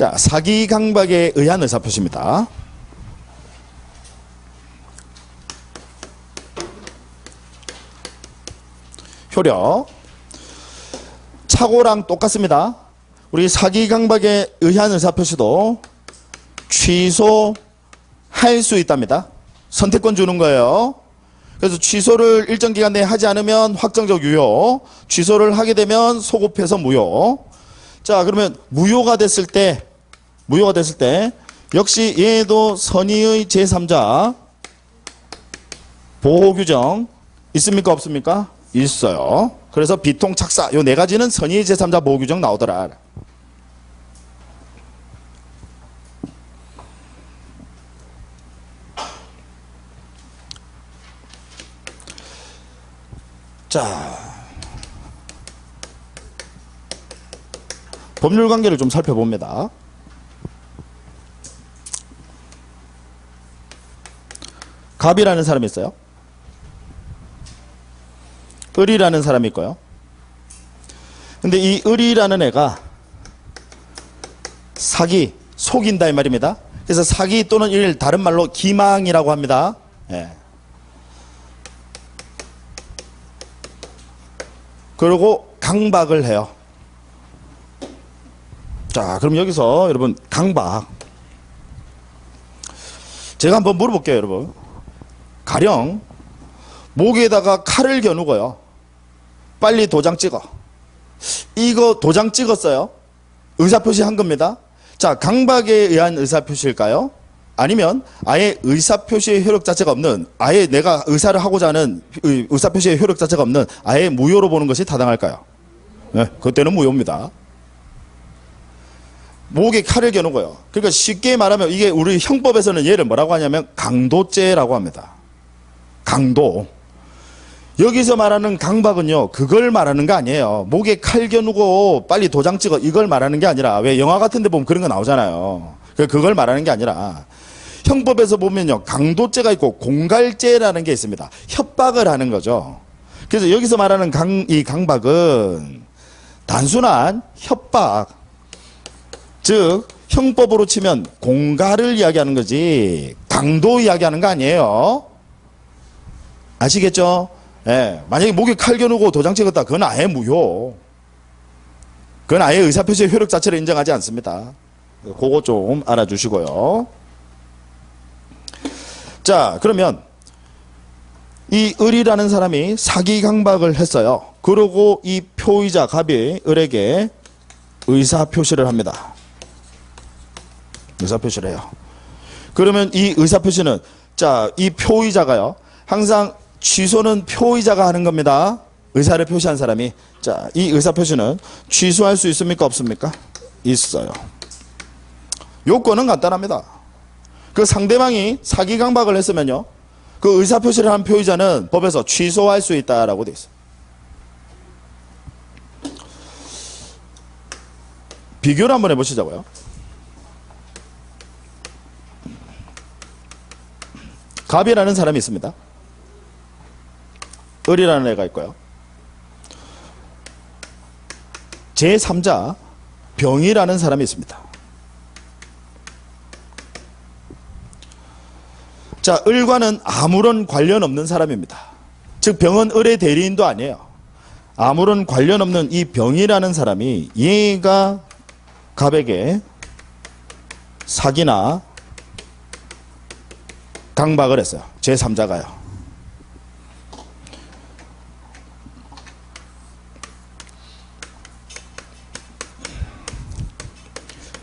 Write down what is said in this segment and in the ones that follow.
자, 사기 강박에 의한 의사표시입니다. 효력. 착오랑 똑같습니다. 우리 사기 강박에 의한 의사표시도 취소할 수 있답니다. 선택권 주는 거예요. 그래서 취소를 일정 기간 내에 하지 않으면 확정적 유효, 취소를 하게 되면 소급해서 무효. 자, 그러면 무효가 됐을 때 역시 얘도 선의의 제3자 보호규정 있습니까 없습니까? 있어요. 그래서 비통 착사 요 네 가지는 선의의 제3자 보호규정 나오더라. 자, 법률 관계를 좀 살펴봅니다. 갑이라는 사람이 있어요. 을이라는 사람이 있고요. 근데 이 을이라는 애가 사기, 속인다 이 말입니다. 그래서 사기 또는 일, 다른 말로 기망이라고 합니다. 예. 그리고 강박을 해요. 자, 그럼 여기서 여러분 강박 제가 한번 물어볼게요. 여러분, 가령 목에다가 칼을 겨누고요, 빨리 도장 찍어. 이거 도장 찍었어요. 의사표시 한 겁니다. 자, 강박에 의한 의사표시일까요? 아니면 아예 의사표시의 효력 자체가 없는, 아예 내가 의사를 하고자 하는 의사표시의 효력 자체가 없는 아예 무효로 보는 것이 타당할까요? 네, 그때는 무효입니다. 목에 칼을 겨누고요. 그러니까 쉽게 말하면 이게 우리 형법에서는 얘를 뭐라고 하냐면 강도죄라고 합니다. 강도. 여기서 말하는 강박은요, 그걸 말하는 거 아니에요. 목에 칼 겨누고 빨리 도장 찍어 이걸 말하는 게 아니라, 왜 영화 같은 데 보면 그런 거 나오잖아요. 그걸 말하는 게 아니라 형법에서 보면요, 강도죄가 있고 공갈죄라는 게 있습니다. 협박을 하는 거죠. 그래서 여기서 말하는 이 강박은 단순한 협박, 즉 형법으로 치면 공갈을 이야기하는 거지 강도 이야기하는 거 아니에요. 아시겠죠? 예, 만약에 목에 칼 겨누고 도장 찍었다, 그건 아예 무효. 그건 아예 의사표시의 효력 자체를 인정하지 않습니다. 그거 좀 알아주시고요. 자, 그러면 이 을이라는 사람이 사기 강박을 했어요. 그러고 이 표의자 갑이 을에게 의사표시를 합니다. 의사표시를 해요. 그러면 이 의사표시는, 자, 이 표의자가요, 항상 취소는 표의자가 하는 겁니다. 의사를 표시한 사람이. 자, 이 의사표시는 취소할 수 있습니까 없습니까? 있어요. 요건은 간단합니다. 그 상대방이 사기 강박을 했으면요, 그 의사표시를 한 표의자는 법에서 취소할 수 있다라고 되어 있어요. 비교를 한번 해보시자고요. 갑이라는 사람이 있습니다. 을이라는 애가 있고요. 제3자 병이라는 사람이 있습니다. 자, 을과는 아무런 관련 없는 사람입니다. 즉 병은 을의 대리인도 아니에요. 아무런 관련 없는 이 병이라는 사람이 얘가 갑에게 사기나 강박을 했어요. 제3자가요.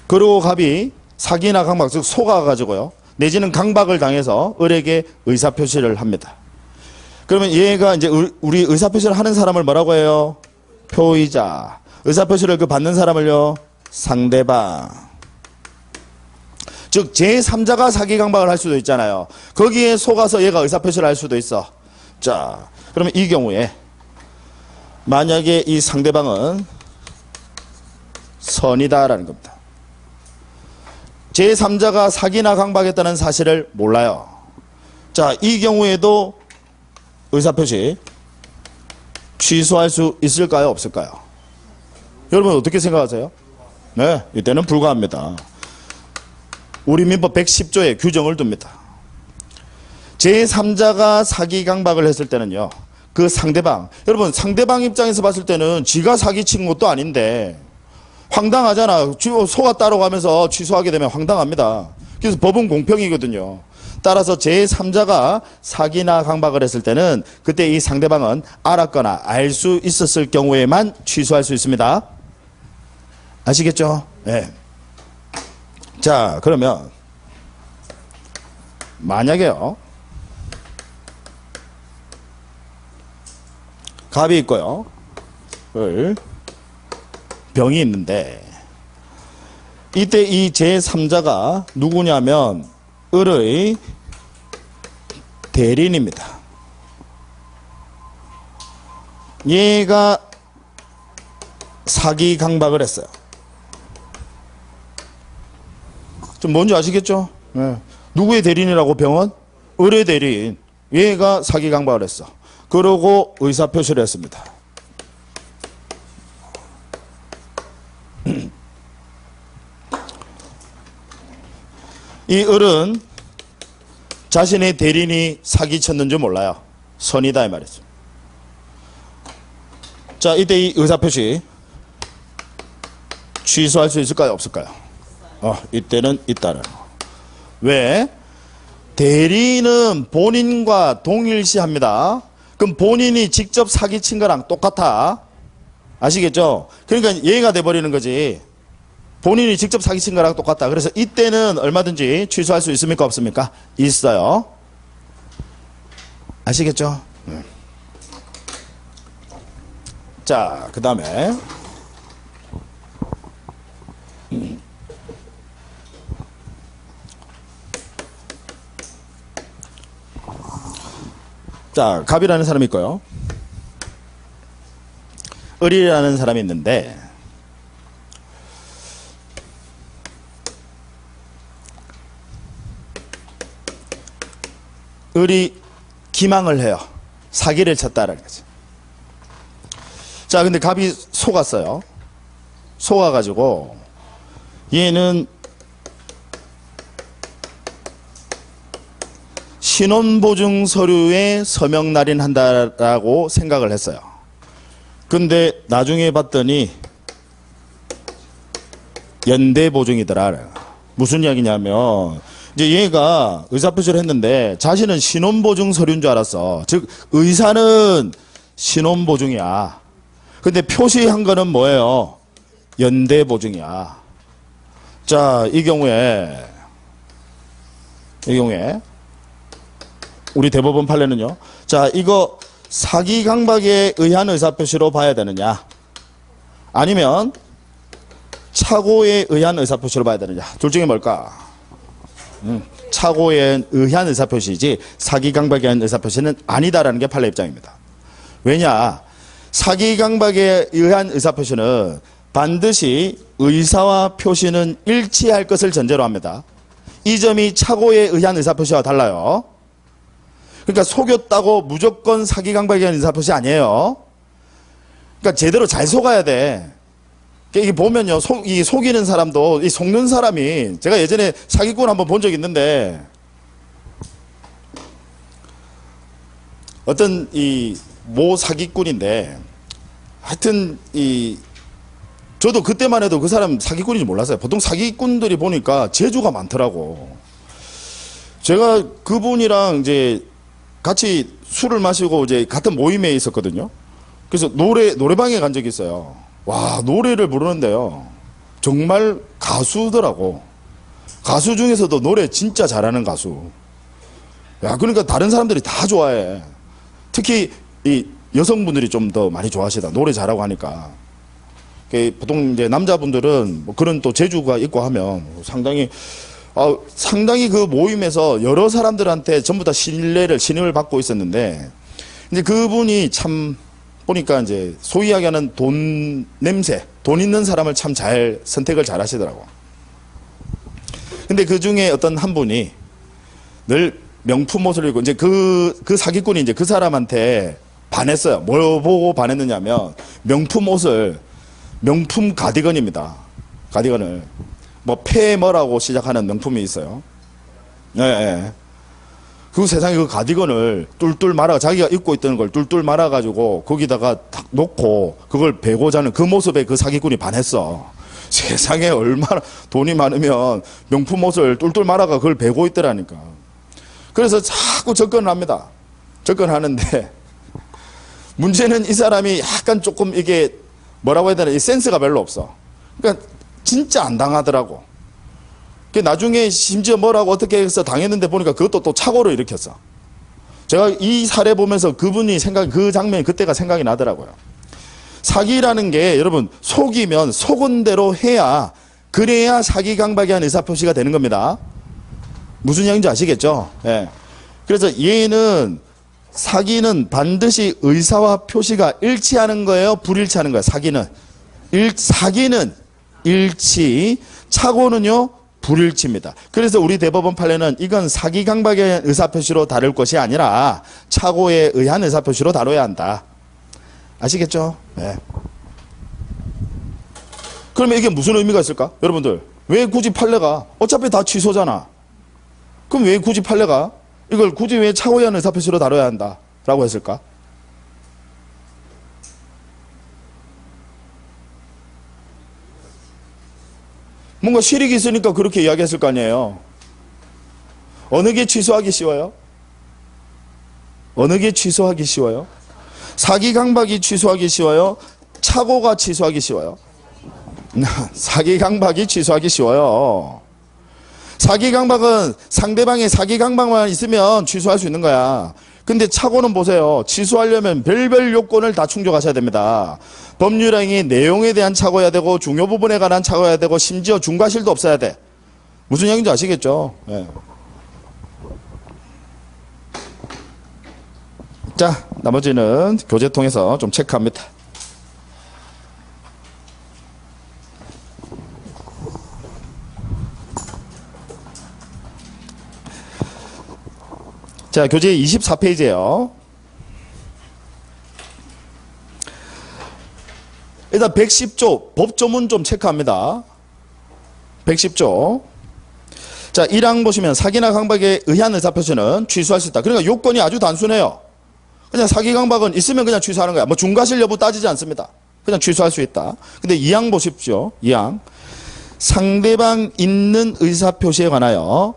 그리고 갑이 사기나 강박, 즉 속아가지고요, 내지는 강박을 당해서 을에게 의사표시를 합니다. 그러면 얘가 이제 우리 의사표시를 하는 사람을 뭐라고 해요? 표의자. 의사표시를 그 받는 사람을요, 상대방. 즉 제3자가 사기 강박을 할 수도 있잖아요. 거기에 속아서 얘가 의사표시를 할 수도 있어. 자, 그러면 이 경우에 만약에 이 상대방은 선이다라는 겁니다. 제3자가 사기나 강박했다는 사실을 몰라요. 자, 이 경우에도 의사표시 취소할 수 있을까요 없을까요? 여러분 어떻게 생각하세요? 네, 이때는 불가합니다. 우리 민법 110조에 규정을 둡니다. 제3자가 사기 강박을 했을 때는요, 그 상대방, 여러분 상대방 입장에서 봤을 때는 지가 사기친 것도 아닌데 황당하잖아. 소가 따라가면서 취소하게 되면 황당합니다. 그래서 법은 공평이거든요. 따라서 제3자가 사기나 강박을 했을 때는 그때 이 상대방은 알았거나 알 수 있었을 경우에만 취소할 수 있습니다. 아시겠죠? 네. 자, 그러면 만약에요, 갑이 있고요, 병이 있는데 이때 이 제3자가 누구냐면 을의 대리인입니다. 얘가 사기 강박을 했어요. 좀 뭔지 아시겠죠? 네. 누구의 대리인이라고? 병은? 을의 대리인. 얘가 사기 강박을 했어. 그러고 의사표시를 했습니다. 이 을은 자신의 대리인이 사기쳤는 줄 몰라요. 선이다 이 말이죠. 자, 이때 이 의사표시 취소할 수 있을까요? 없을까요? 이때는 있다는 거. 왜? 대리인은 본인과 동일시합니다. 그럼 본인이 직접 사기친 거랑 똑같아. 아시겠죠? 그러니까 예가 돼버리는 거지. 본인이 직접 사기친 거랑 똑같다. 그래서 이때는 얼마든지 취소할 수 있습니까? 없습니까? 있어요. 아시겠죠? 자, 그 다음에 자, 갑이라는 사람이 있고요, 을이라는 사람이 있는데 을이 기망을 해요. 사기를 쳤다라는 거지. 자, 근데 갑이 속았어요. 속아가지고 얘는 신원보증 서류에 서명 날인한다라고 생각을 했어요. 근데 나중에 봤더니 연대보증이더라. 무슨 이야기냐면 이제 얘가 의사표시를 했는데 자신은 신원보증 서류인 줄 알았어. 즉 의사는 신원보증이야. 근데 표시한 거는 뭐예요? 연대보증이야. 자, 이 경우에 우리 대법원 판례는요, 자, 이거 사기 강박에 의한 의사표시로 봐야 되느냐, 아니면 착오에 의한 의사표시로 봐야 되느냐, 둘 중에 뭘까? 착오에 의한 의사표시지 사기 강박에 의한 의사표시는 아니다라는 게 판례 입장입니다. 왜냐? 사기 강박에 의한 의사표시는 반드시 의사와 표시는 일치할 것을 전제로 합니다. 이 점이 착오에 의한 의사표시와 달라요. 그러니까 속였다고 무조건 사기 강박에 의한 의사표시 아니에요. 그러니까 제대로 잘 속아야 돼. 이게 보면요, 이 속이는 사람도, 이 속는 사람이, 제가 예전에 사기꾼 한번 본 적 있는데, 어떤 이 모 사기꾼인데, 하여튼 저도 그때만 해도 그 사람 사기꾼인지 몰랐어요. 보통 사기꾼들이 보니까 재주가 많더라고. 제가 그분이랑 이제 같이 술을 마시고 이제 같은 모임에 있었거든요. 그래서 노래방에 간 적이 있어요. 와, 노래를 부르는데요, 정말 가수더라고. 가수 중에서도 노래 진짜 잘하는 가수. 야, 그러니까 다른 사람들이 다 좋아해. 특히 이 여성분들이 좀 더 많이 좋아하시다. 노래 잘하고 하니까. 보통 이제 남자분들은 뭐 그런 또 재주가 있고 하면 상당히 그 모임에서 여러 사람들한테 전부 다 신임을 받고 있었는데, 이제 그분이 참 보니까 이제 소위 이야기하는 돈 있는 사람을 참 선택을 잘 하시더라고. 근데 그 중에 어떤 한 분이 늘 명품 옷을 입고, 이제 그 사기꾼이 이제 그 사람한테 반했어요. 뭘 보고 반했느냐면 명품 가디건입니다. 가디건을. 뭐 페머라고 시작하는 명품이 있어요. 예, 예. 그 세상에 그 가디건을 뚫뚫 말아, 자기가 입고 있던 걸 뚫뚫 말아가지고 거기다가 탁 놓고 그걸 베고자 하는 그 모습에 그 사기꾼이 반했어. 세상에 얼마나 돈이 많으면 명품 옷을 뚫뚫 말아가 그걸 베고 있더라니까. 그래서 자꾸 접근을 합니다. 접근하는데 문제는 이 사람이 약간 조금 이게 뭐라고 해야 되나, 이 센스가 별로 없어. 그러니까 진짜 안 당하더라고. 나중에 심지어 뭐라고 어떻게 해서 당했는데 보니까 그것도 또 착오를 일으켰어. 제가 이 사례 보면서 그분이 그 장면이 그때가 생각이 나더라고요. 사기라는 게 여러분 속이면 속은 대로 해야, 그래야 사기 강박에 한 의사표시가 되는 겁니다. 무슨 이야기인지 아시겠죠? 예. 그래서 얘는 사기는 반드시 의사와 표시가 일치하는 거예요? 불일치하는 거예요? 사기는 일치, 착오는요 불일치입니다. 그래서 우리 대법원 판례는 이건 사기 강박에 의한 의사표시로 다룰 것이 아니라 착오에 의한 의사표시로 다뤄야 한다. 아시겠죠? 네. 그러면 이게 무슨 의미가 있을까? 여러분들 왜 굳이 판례가, 어차피 다 취소잖아. 그럼 왜 굳이 판례가 이걸 굳이 왜 착오에 의한 의사표시로 다뤄야 한다 라고 했을까? 뭔가 실익이 있으니까 그렇게 이야기했을 거 아니에요. 어느 게 취소하기 쉬워요? 어느 게 취소하기 쉬워요? 사기 강박이 취소하기 쉬워요? 착오가 취소하기 쉬워요? 사기 강박이 취소하기 쉬워요. 사기 강박은 상대방의 사기 강박만 있으면 취소할 수 있는 거야. 근데 착오는 보세요. 취소하려면 별별 요건을 다 충족하셔야 됩니다. 법률행위 내용에 대한 착오해야 되고, 중요 부분에 관한 착오해야 되고, 심지어 중과실도 없어야 돼. 무슨 얘기인지 아시겠죠? 네. 자, 나머지는 교재 통해서 좀 체크합니다. 자, 교재 24페이지에요. 일단 110조 법조문 좀 체크합니다. 110조. 자, 1항 보시면 사기나 강박에 의한 의사표시는 취소할 수 있다. 그러니까 요건이 아주 단순해요. 그냥 사기 강박은 있으면 그냥 취소하는 거야. 뭐 중과실 여부 따지지 않습니다. 그냥 취소할 수 있다. 근데 2항 보십시오. 2항. 상대방 있는 의사표시에 관하여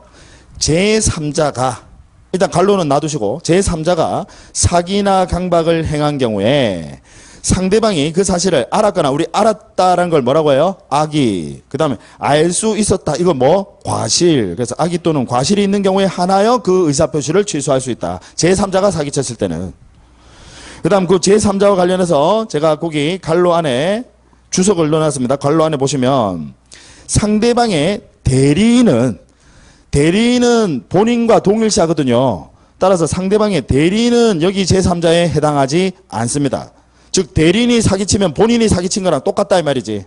제3자가, 일단 갈로는 놔두시고, 제3자가 사기나 강박을 행한 경우에 상대방이 그 사실을 알았거나, 우리 알았다라는 걸 뭐라고 해요? 악의. 그 다음에 알 수 있었다. 이거 뭐? 과실. 그래서 악의 또는 과실이 있는 경우에 하나여 그 의사표시를 취소할 수 있다. 제3자가 사기쳤을 때는. 그 다음 그 제3자와 관련해서 제가 거기 갈로 안에 주석을 넣어놨습니다. 갈로 안에 보시면 상대방의 대리인은 본인과 동일시하거든요. 따라서 상대방의 대리인은 여기 제3자에 해당하지 않습니다. 즉 대리인이 사기치면 본인이 사기친 거랑 똑같다 이 말이지.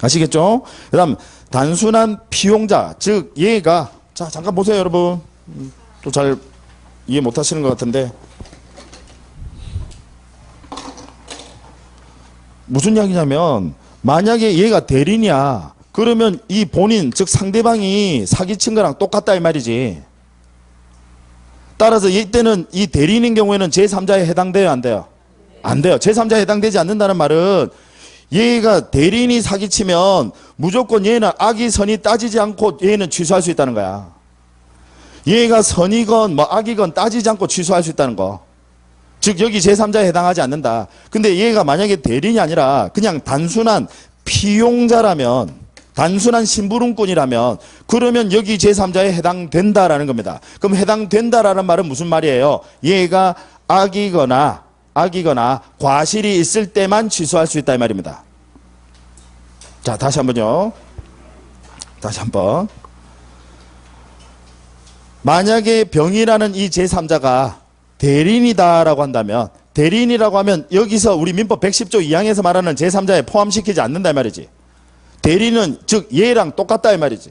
아시겠죠? 그 다음 단순한 피용자, 즉 얘가, 자 잠깐 보세요 여러분. 또 잘 이해 못 하시는 것 같은데 무슨 이야기냐면, 만약에 얘가 대리인이야 그러면 이 본인, 즉 상대방이 사기친 거랑 똑같다 이 말이지. 따라서 이때는 이 대리인인 경우에는 제3자에 해당돼요 안 돼요? 안 돼요. 제3자에 해당되지 않는다는 말은 얘가 대리인이 사기치면 무조건 얘는 악이 선이 따지지 않고 얘는 취소할 수 있다는 거야. 얘가 선이건 뭐 악이건 따지지 않고 취소할 수 있다는 거. 즉 여기 제3자에 해당하지 않는다. 근데 얘가 만약에 대리인이 아니라 그냥 단순한 피용자라면, 단순한 심부름꾼이라면 그러면 여기 제3자에 해당된다라는 겁니다. 그럼 해당된다라는 말은 무슨 말이에요? 얘가 악이거나 과실이 있을 때만 취소할 수 있다 이 말입니다. 자, 다시 한번요. 다시 한번. 만약에 병이라는 이 제3자가 대리인이다라고 한다면, 대리인이라고 하면 여기서 우리 민법 110조 2항에서 말하는 제3자에 포함시키지 않는다 이 말이지. 대리는 즉 얘랑 똑같다 이 말이지.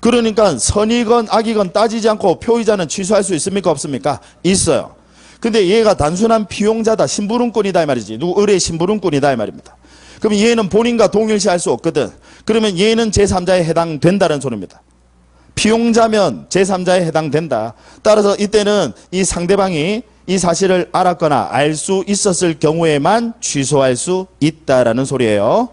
그러니까 선이건 악이건 따지지 않고 표의자는 취소할 수 있습니까 없습니까? 있어요. 근데 얘가 단순한 피용자다, 심부름꾼이다 이 말이지. 누구 의뢰 심부름꾼이다 이 말입니다. 그럼 얘는 본인과 동일시할 수 없거든. 그러면 얘는 제3자에 해당된다는 소리입니다. 피용자면 제3자에 해당된다. 따라서 이때는 이 상대방이 이 사실을 알았거나 알 수 있었을 경우에만 취소할 수 있다라는 소리예요.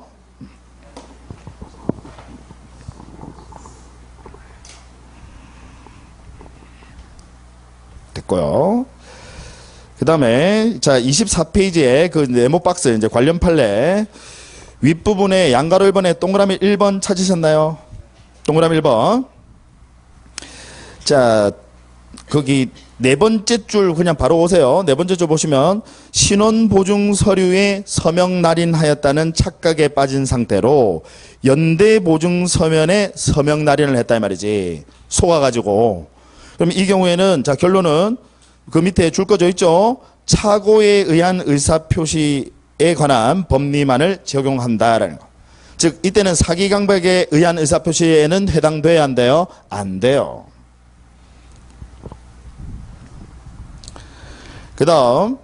됐고요. 그 다음에 자 24페이지에 그 네모 박스 이제 관련 판례 윗부분에 양가로 1번에 동그라미 1번 찾으셨나요? 동그라미 1번. 자 거기 네 번째 줄 그냥 바로 오세요. 네 번째 줄 보시면 신원보증 서류에 서명 날인하였다는 착각에 빠진 상태로 연대보증 서면에 서명 날인을 했다 이 말이지. 속아가지고. 그럼 이 경우에는 자 결론은 그 밑에 줄 꺼져 있죠. 착오에 의한 의사표시에 관한 법리만을 적용한다라는 거. 즉 이때는 사기강박에 의한 의사표시에는 해당돼야 한대요? 안 돼요. 그 다음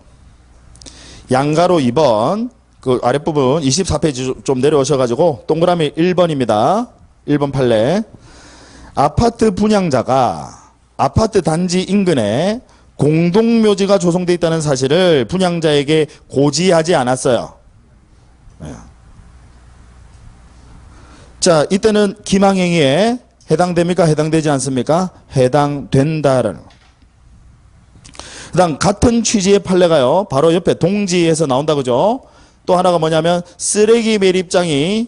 양가로 2번 그 아랫부분 24페이지 좀 내려오셔가지고 동그라미 1번입니다. 1번 판례. 아파트 분양자가 아파트 단지 인근에 공동묘지가 조성되어 있다는 사실을 분양자에게 고지하지 않았어요. 자, 이때는 기망행위에 해당됩니까? 해당되지 않습니까? 해당된다라는 거. 그 다음 같은 취지의 판례가요. 바로 옆에 동지에서 나온다 그죠? 또 하나가 뭐냐면 쓰레기 매립장이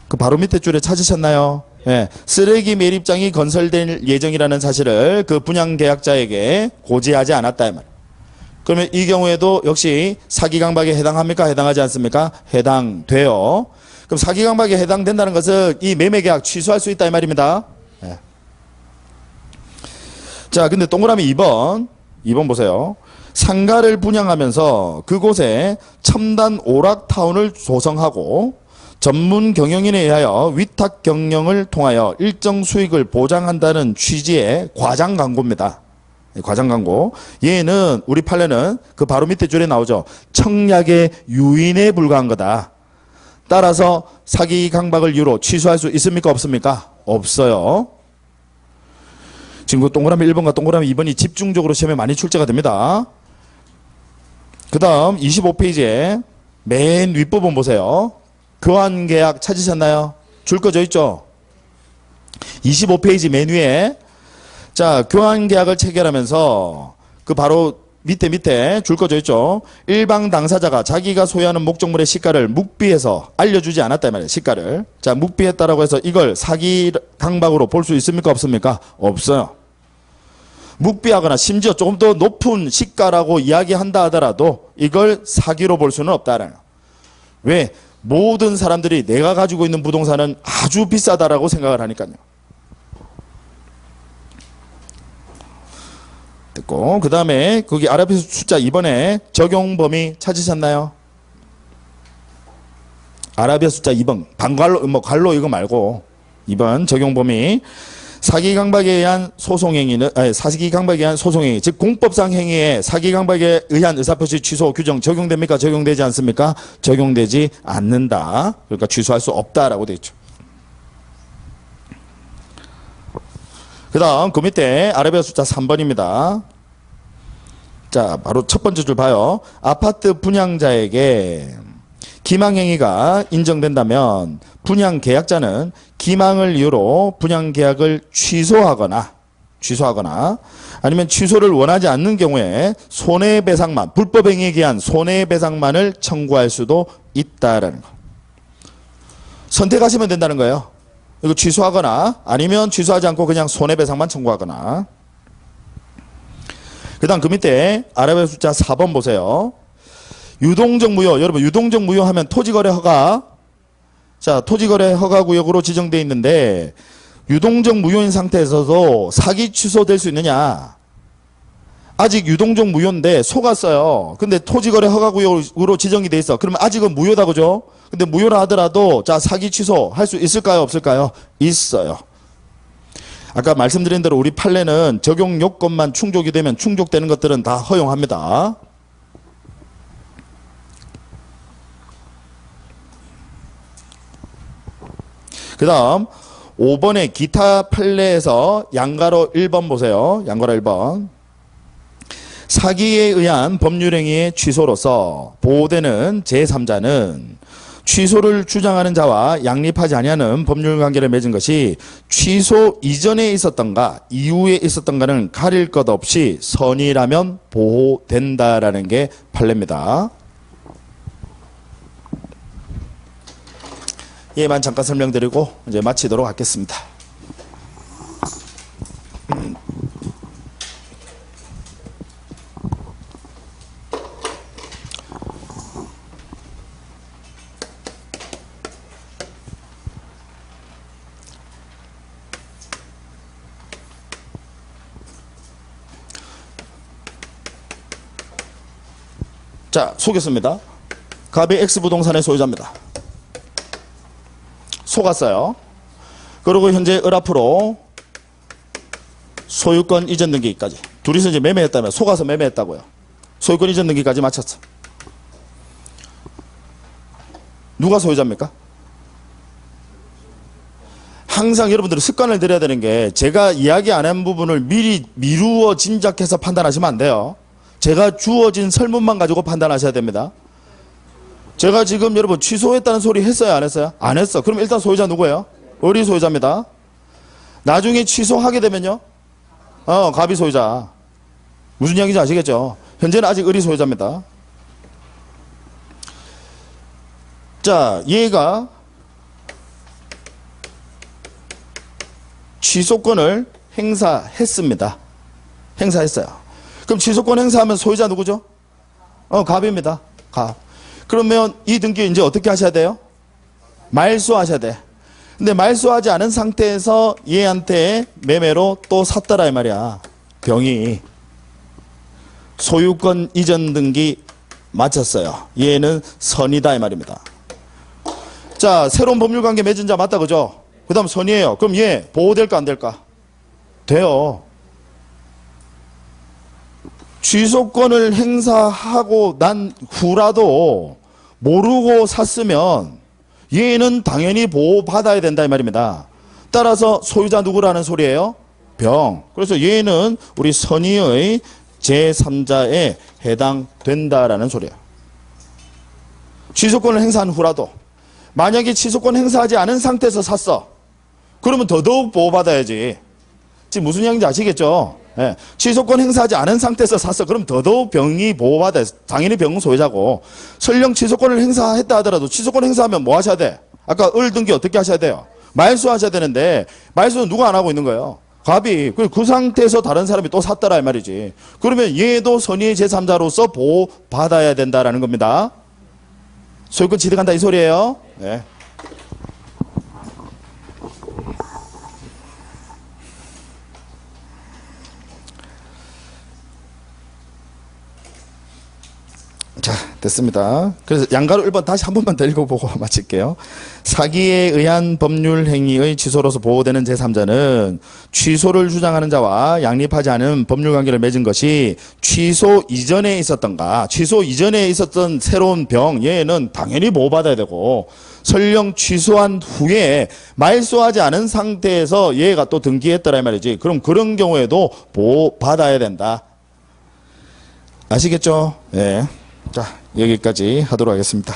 그 바로 밑에 줄에 찾으셨나요? 예, 쓰레기 매립장이 건설될 예정이라는 사실을 그 분양계약자에게 고지하지 않았다 이 말. 그러면 이 경우에도 역시 사기강박에 해당합니까? 해당하지 않습니까? 해당돼요. 그럼 사기강박에 해당된다는 것은 이 매매계약 취소할 수 있다 이 말입니다. 예. 자, 근데 동그라미 2번 보세요. 상가를 분양하면서 그곳에 첨단 오락타운을 조성하고 전문 경영인에 의하여 위탁 경영을 통하여 일정 수익을 보장한다는 취지의 과장 광고입니다. 과장 광고. 얘는 우리 판례는 그 바로 밑에 줄에 나오죠. 청약의 유인에 불과한 거다. 따라서 사기 강박을 이유로 취소할 수 있습니까? 없습니까? 없어요. 지금 그 동그라미 1번과 동그라미 2번이 집중적으로 시험에 많이 출제가 됩니다. 그 다음 25페이지에 맨 윗부분 보세요. 교환계약 찾으셨나요? 줄 꺼져 있죠? 25페이지 맨 위에 자 교환계약을 체결하면서 그 바로 밑에 줄 꺼져 있죠? 일방 당사자가 자기가 소유하는 목적물의 시가를 묵비해서 알려주지 않았다 이 말이에요. 시가를. 자 묵비했다라고 해서 이걸 사기 강박으로 볼 수 있습니까? 없습니까? 없어요. 묵비하거나 심지어 조금 더 높은 시가라고 이야기한다 하더라도 이걸 사기로 볼 수는 없다라는 거예요. 왜? 모든 사람들이 내가 가지고 있는 부동산은 아주 비싸다라고 생각을 하니까요. 됐고 그 다음에 거기 아랍의 숫자 2번에 적용 범위 찾으셨나요? 아랍의 숫자 2번 반괄로 뭐 괄로 이거 말고 2번 적용 범위 사기 강박에 의한 소송행위는 사기 강박에 의한 소송행위 즉 공법상 행위에 사기 강박에 의한 의사표시 취소 규정 적용됩니까? 적용되지 않습니까? 적용되지 않는다. 그러니까 취소할 수 없다라고 되어 있죠. 그 다음 그 밑에 아랍의 숫자 3번입니다. 자 바로 첫 번째 줄 봐요. 아파트 분양자에게 기망행위가 인정된다면 분양계약자는 기망을 이유로 분양계약을 취소하거나 아니면 취소를 원하지 않는 경우에 손해배상만 불법행위에 의한 손해배상만을 청구할 수도 있다라는 거. 선택하시면 된다는 거예요. 이거 취소하거나 아니면 취소하지 않고 그냥 손해배상만 청구하거나. 그 다음 그 밑에 아랍의 숫자 4번 보세요. 유동적 무효 여러분 유동적 무효 하면 토지거래 허가 자 토지거래 허가구역으로 지정되어 있는데 유동적 무효인 상태에서도 사기 취소될 수 있느냐. 아직 유동적 무효인데 속았어요. 근데 토지거래 허가구역으로 지정이 돼 있어. 그러면 아직은 무효다 그죠? 근데 무효라 하더라도 자 사기 취소할 수 있을까요? 없을까요? 있어요. 아까 말씀드린 대로 우리 판례는 적용 요건만 충족이 되면 충족되는 것들은 다 허용합니다. 그 다음 5번의 기타 판례에서 양가로 1번 보세요. 양가로 1번. 사기에 의한 법률행위의 취소로서 보호되는 제3자는 취소를 주장하는 자와 양립하지 아니하는 법률관계를 맺은 것이 취소 이전에 있었던가 이후에 있었던가는 가릴 것 없이 선의라면 보호된다라는 게 판례입니다. 얘만 잠깐 설명드리고 이제 마치도록 하겠습니다. 자, 속였습니다. 갑이 X부동산의 소유자입니다. 속았어요. 그리고 현재 을 앞으로 소유권 이전 등기까지 둘이서 이제 매매했다면 속아서 매매했다고요. 소유권 이전 등기까지 마쳤어. 누가 소유자입니까? 항상 여러분들은 습관을 들여야 되는 게 제가 이야기 안 한 부분을 미리 미루어 짐작해서 판단하시면 안 돼요. 제가 주어진 설문만 가지고 판단하셔야 됩니다. 제가 지금 여러분 취소했다는 소리 했어요? 안 했어요? 안 했어. 그럼 일단 소유자 누구예요? 을이 소유자입니다. 나중에 취소하게 되면요? 갑이 소유자. 무슨 이야기인지 아시겠죠? 현재는 아직 을이 소유자입니다. 자, 얘가 취소권을 행사했습니다. 행사했어요. 그럼 취소권 행사하면 소유자 누구죠? 갑입니다. 갑. 그러면 이 등기 이제 어떻게 하셔야 돼요? 말소하셔야 돼. 근데 말소하지 않은 상태에서 얘한테 매매로 또 샀더라 이 말이야. 병이. 소유권 이전 등기 마쳤어요. 얘는 선이다 이 말입니다. 자, 새로운 법률관계 맺은 자 맞다 그죠? 그 다음 선이에요. 그럼 얘 보호될까 안 될까? 돼요. 취소권을 행사하고 난 후라도 모르고 샀으면 얘는 당연히 보호받아야 된다 이 말입니다. 따라서 소유자 누구라는 소리예요? 병. 그래서 얘는 우리 선의의 제3자에 해당된다라는 소리예요. 취소권을 행사한 후라도 만약에 취소권 행사하지 않은 상태에서 샀어. 그러면 더더욱 보호받아야지. 지금 무슨 이야기인지 아시겠죠? 예. 취소권 행사하지 않은 상태에서 샀어. 그럼 더더욱 병이 보호받아야 돼. 당연히 병은 소유자고. 설령 취소권을 행사했다 하더라도 취소권 행사하면 뭐 하셔야 돼? 아까 을 등기 어떻게 하셔야 돼요? 말소하셔야 되는데 말소는 누가 안 하고 있는 거예요? 갑이. 그 상태에서 다른 사람이 또 샀더라 이 말이지. 그러면 얘도 선의의 제3자로서 보호받아야 된다라는 겁니다. 소유권 취득한다 이 소리예요. 네. 자, 됐습니다. 그래서 양가로 1번 다시 한 번만 더 읽어보고 마칠게요. 사기에 의한 법률 행위의 취소로서 보호되는 제3자는 취소를 주장하는 자와 양립하지 않은 법률관계를 맺은 것이 취소 이전에 있었던가, 취소 이전에 있었던 새로운 병, 얘는 당연히 보호받아야 되고, 설령 취소한 후에 말소하지 않은 상태에서 얘가 또 등기했더라 이 말이지. 그럼 그런 경우에도 보호받아야 된다. 아시겠죠? 예. 자, 여기까지 하도록 하겠습니다.